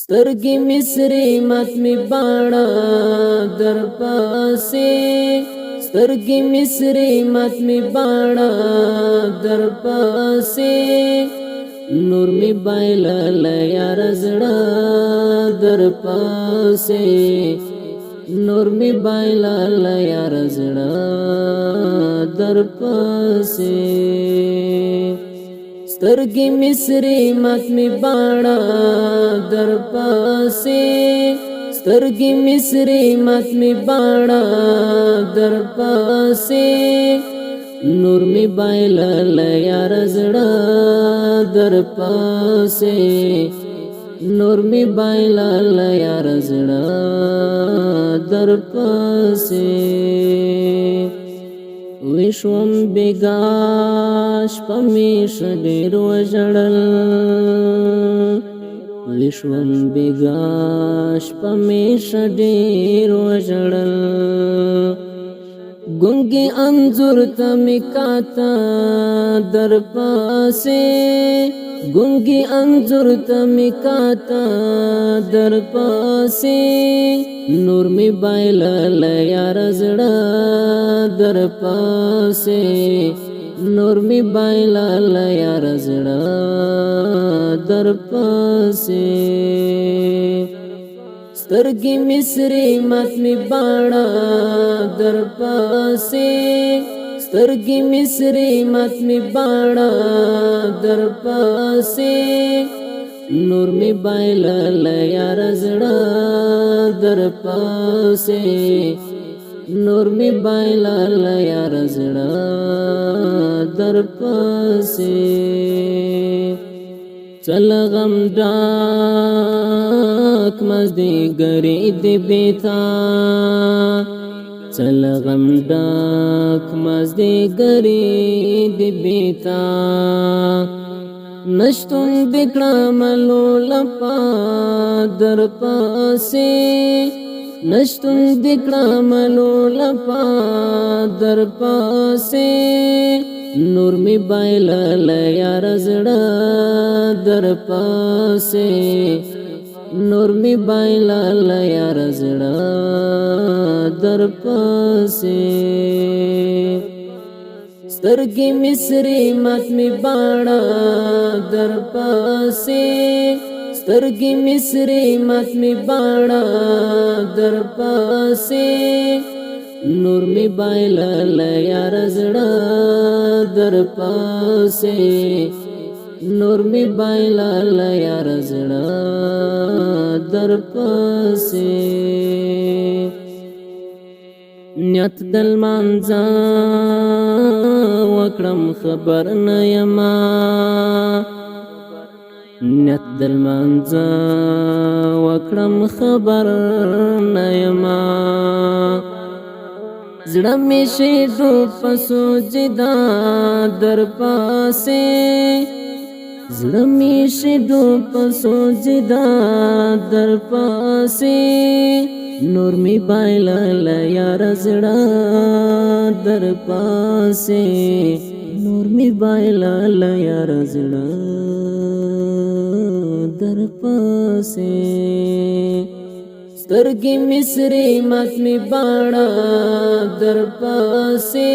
سترګې مصری مات می باڼه در پاسې سترګې مصری مات می باڼه در پاسې نور می بایلل یار زړه در پاسې نور می بایلل یار زړه در پاسې سترګې مصری مات می باڼه در پاسې سترګې مصری مات می باڼه در پاسې نور می بایلل یار زړه در پاسې نور می بایلل یار زړه در پاسې وشوم بگاش پمیش ډیر وژړل وشوم بگاش پمیش ډیر وژړل ګونګي انځور ته میکاتا در پاسې ګونګي انځور ته میکاتا در پاسې نور می بایلل یار زړه در پاسې نور می بایلل یار زړه در پاسې سترګې مصری مات می باڼه در پاسې سترګې مصری مات می باڼه در پاسې نور می بایلل یار زړه در پاسې نور می بایلل یار زړه در پاسې چل غم ډاک مازدیګری دی بیتا چل غم ډاک مازدیګری دی بیتا نشتون دکړه ملو لپا در پاسې نشتون دکړه ملو لپا در پاسې نور می بایلل یار زړه در پاسې نور می بایلل یار زړه در پاسې سترګې مصری مات می باڼه در پاسې سترګې مصری مات می باڼه در پاسې نور می بایلل یار زړه در پاسې نور می بایلل یار زړه در پاسې نیت دل مانځه وکړم خبر نه یما نیت دل مانځه وکړم خبر نه یما زړه می شي ډوب په سجدا در پاسې زړه می شي ډوب په سجدا در پاسې نور می بایلل یار زړه در پاسې نور می بایلل یار زړه در پاسې سترګې مصری مات می باڼه در پاسې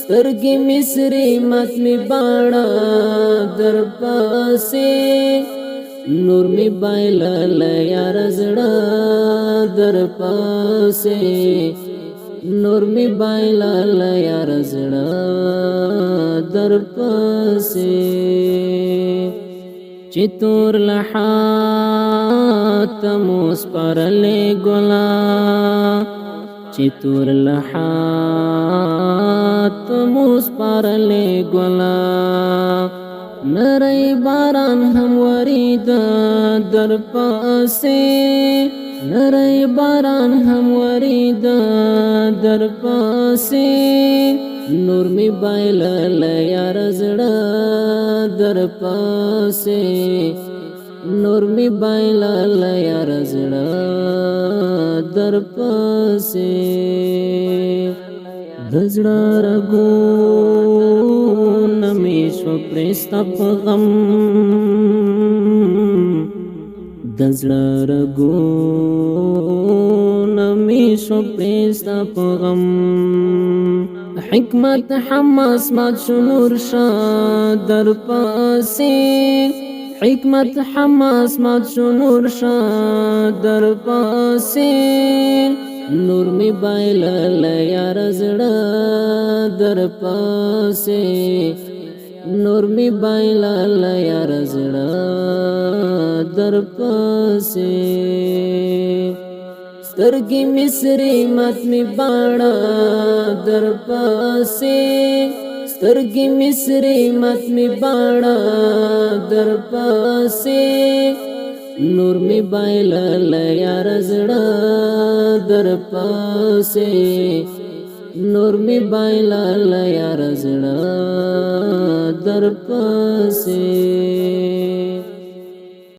سترګې مصری مات می باڼه در پاسې نور می بایلل یار زړه در پاسې نور می بایلل یار زړه در پاسې چې تور لحات موس پرلې ګلا چې تور لحات موس پرلې ګلا نری باران هم ورید در پاسې نری باران هم ورید در پاسې نور می بایلل یار زړه در پاسې نور می بایلل یار زړه در پاسې دزړه رګو نمیشو پرستا په غم دزړه رګونه می شو پرستا په غم حکمت حماس مات شو نور شاه در پاسې حکمت حماس مات شو نور شاه در پاسې نور می بایلل یار زړه در پاسې نور می بایلل یار زړه در پاسې سترګې مصری مات می باڼه در پاسې سترګې مصری مات می باڼه در پاسې نور می بایلل یار زړه در پاسې نور می بایلل یار زړه در پاسې